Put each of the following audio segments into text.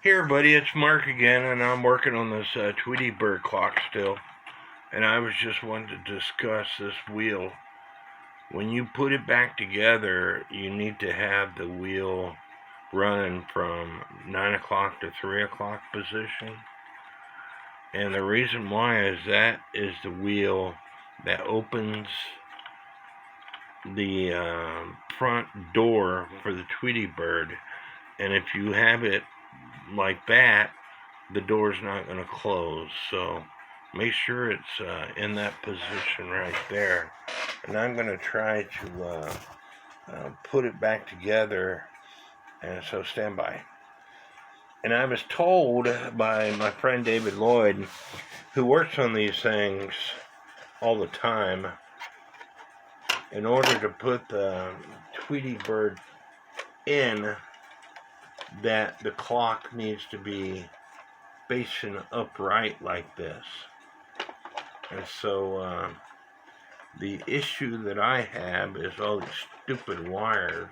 Here, buddy, it's Mark again, and I'm working on this Tweety bird clock still. And I was just wanting to discuss this wheel. When you put it back together, you need to have the wheel running from 9 o'clock to 3 o'clock position. And the reason why is that is the wheel that opens the front door for the Tweety bird. And if you have it like that, the door's not going to close. So make sure it's in that position right there. And I'm going to try to put it back together, and so stand by. And I was told by my friend David Lloyd, who works on these things all the time, in order to put the Tweety bird in, that the clock needs to be facing upright like this. And so the issue that I have is all these stupid wires.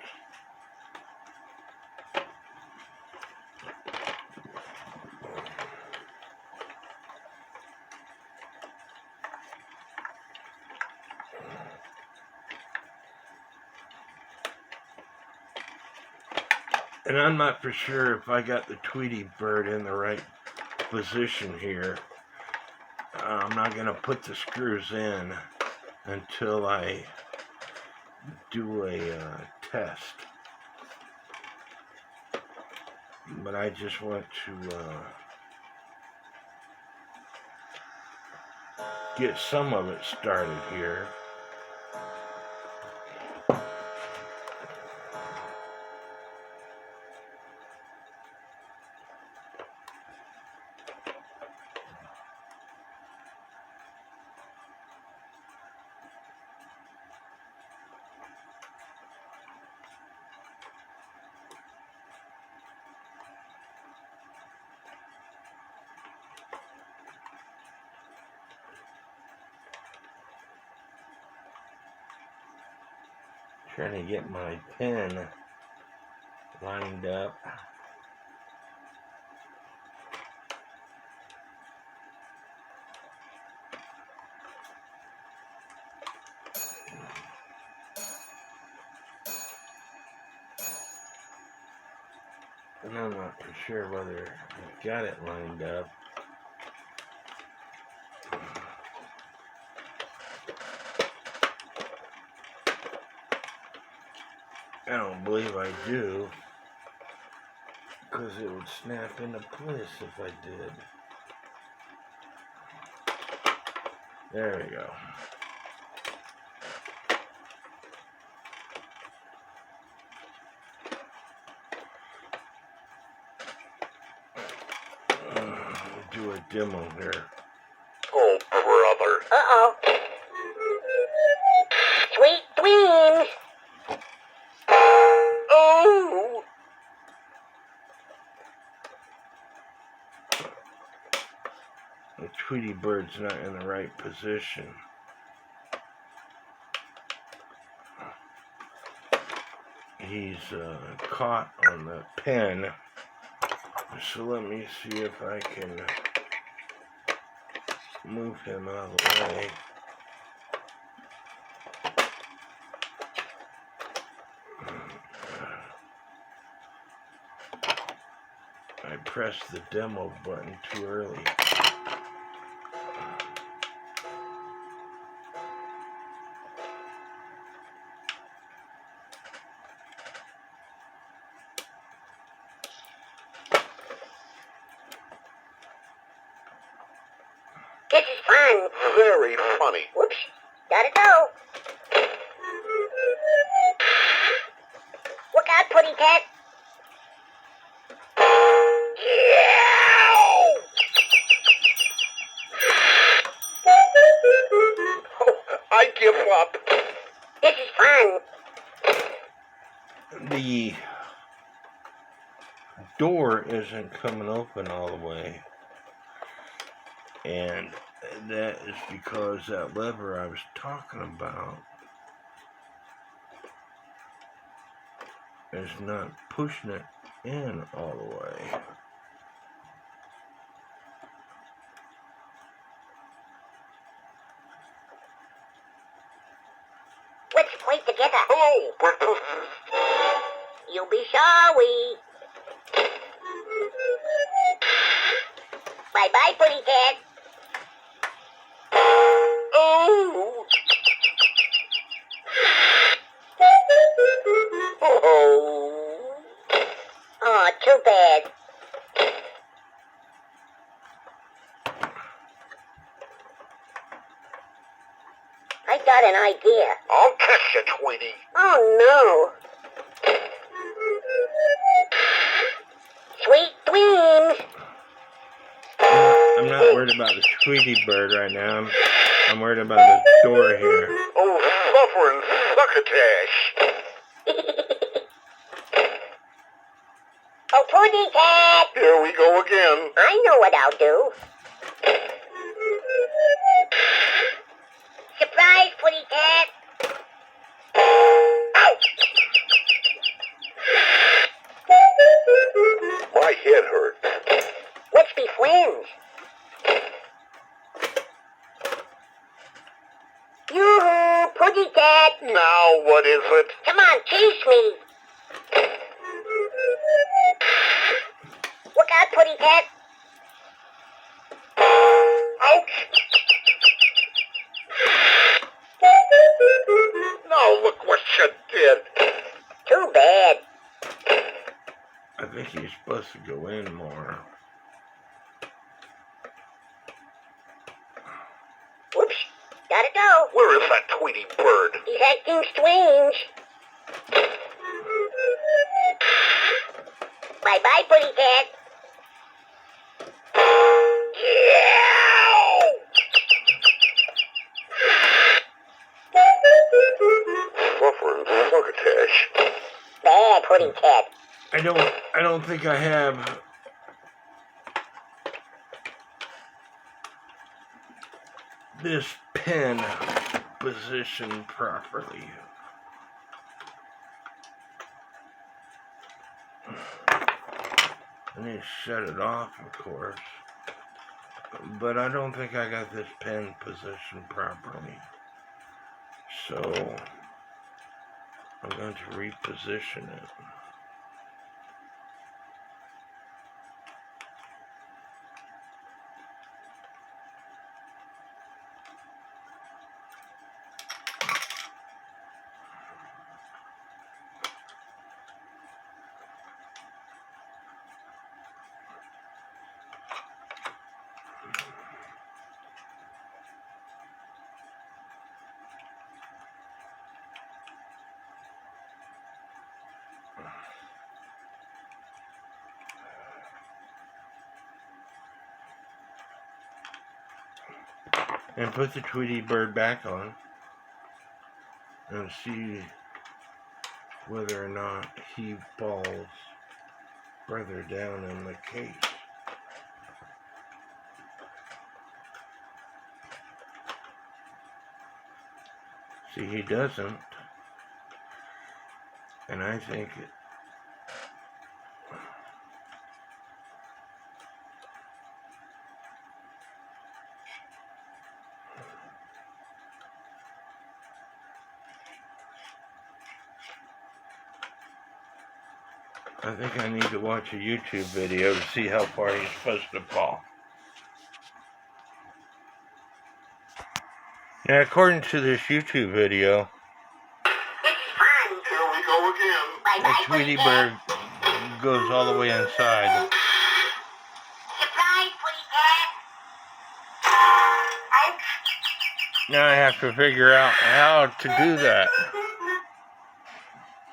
And I'm not for sure if I got the Tweety bird in the right position here. I'm not going to put the screws in until I do a test. But I just want to get some of it started here. Trying to get my pin lined up. And I'm not for sure whether I've got it lined up. I don't believe I do, because it would snap into place if I did. There we go. Do a demo here. Oh, brother. Uh-oh. Sweet tween. Oh! The Tweety bird's not in the right position. He's caught on the pin. So let me see if I can move him out of the way. I pressed the demo button too early. This is fun. Very funny. Whoops. Gotta go. Look out, Putty Cat. Oh, I give up. This is fun. The door isn't coming open all the way, and that is because that lever I was talking about is not pushing it in all the way. wait together. Hello, breakfast. You'll be sorry. Bye-bye, Putty Cat. Oh. Oh. Oh, too bad. I got an idea. I'll catch you, Tweety. Oh, no. Sweet dreams. I'm not worried about the Tweety bird right now. I'm worried about the door here. Oh, suffering succotash. Oh, Putty Cat. Here we go again. I know what I'll do. Surprise, Putty Cat. Ouch! My head hurts. Let's be friends. Yoo-hoo, Putty Cat. Now what is it? Come on, chase me. Look out, Putty Cat. Ouch! Now look what you did. Too bad. I think he's supposed to go in more. Whoops. Gotta go. Where is that Tweety bird? He's acting strange. Bye-bye, Putty Cat. Suffering succotash. Bad, Putty Cat. I don't think I have this pen positioned properly. I need to shut it off, of course. But I don't think I got this pen positioned properly. So I'm going to reposition it. And put the Tweety bird back on and see whether or not he falls further down in the case. See, he doesn't, and I think it. I think I need to watch a YouTube video to see how far he's supposed to fall. Now, according to this YouTube video, Here we go again. the Tweety bird goes all the way inside. Surprise, Putty Cat. Now I have to figure out how to do that.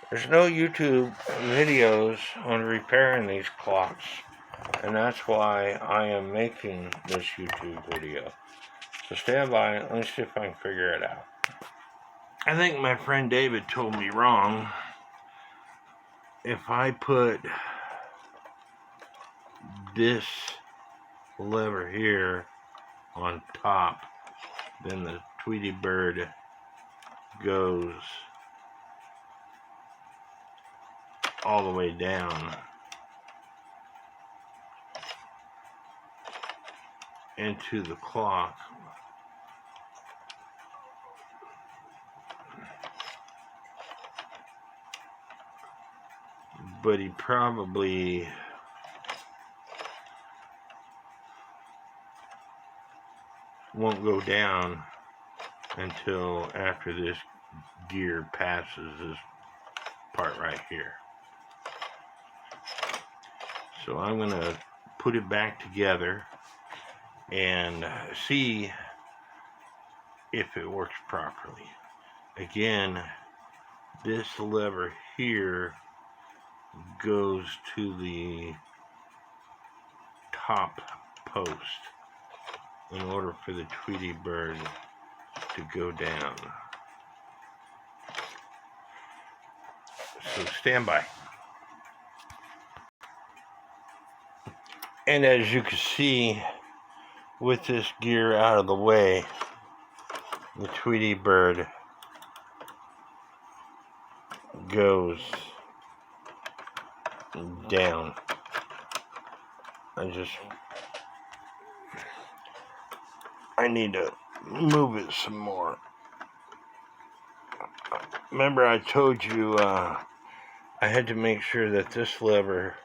There's no YouTube videos on repairing these clocks, and that's why I am making this YouTube video. So stand by, let me see if I can figure it out. I think my friend David told me wrong. If I put this lever here on top, then the Tweety bird goes all the way down into the clock. but he probably won't go down until after this gear passes this part right here. So I'm going to put it back together and see if it works properly. Again, this lever here goes to the top post in order for the Tweety bird to go down. So stand by. And as you can see, with this gear out of the way, the Tweety bird goes down. I need to move it some more. Remember I told you I had to make sure that this lever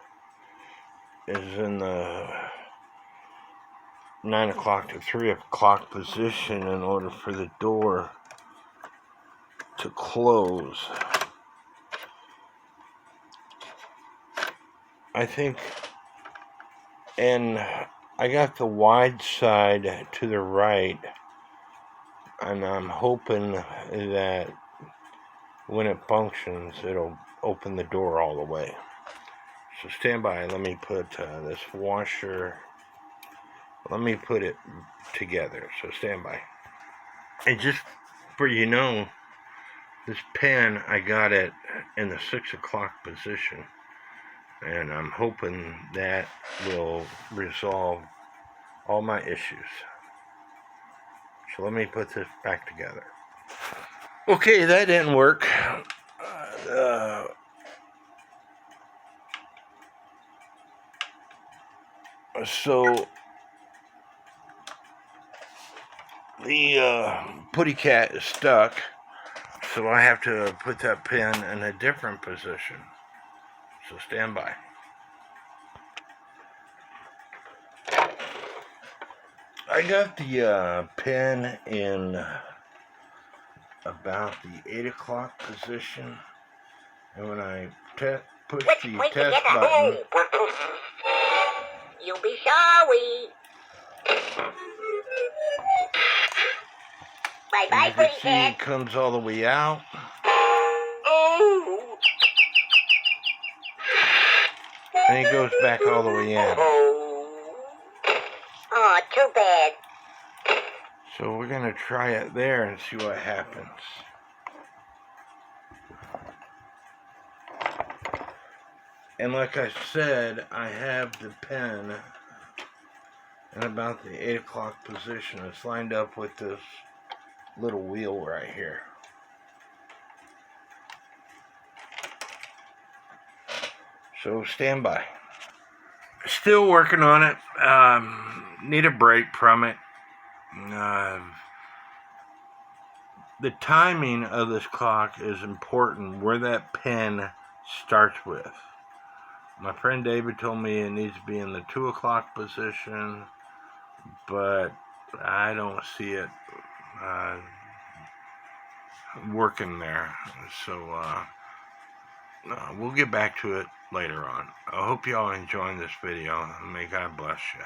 is in the 9 o'clock to 3 o'clock position in order for the door to close. I think, and I got the wide side to the right, and I'm hoping that when it functions, it'll open the door all the way. So stand by, let me put this washer, let me put it together, so stand by. And just for you know, this pen, I got it in the 6 o'clock position, and I'm hoping that will resolve all my issues. So let me put this back together. Okay, that didn't work. So the putty cat is stuck, so I have to put that pen in a different position. So stand by. I got the pen in about the 8 o'clock position, and when I push the test button, you'll be sorry. Bye-bye, you can pretty see cat. it comes all the way out. Oh. And it goes back all the way in. Oh, too bad. So we're going to try it there and see what happens. And like I said, I have the pen in about the 8 o'clock position. It's lined up with this little wheel right here. So stand by. Still working on it. Need a break from it. The timing of this clock is important, where that pen starts with. My friend David told me it needs to be in the 2 o'clock position, but I don't see it working there. So we'll get back to it later on. I hope y'all enjoyed this video, and may God bless you.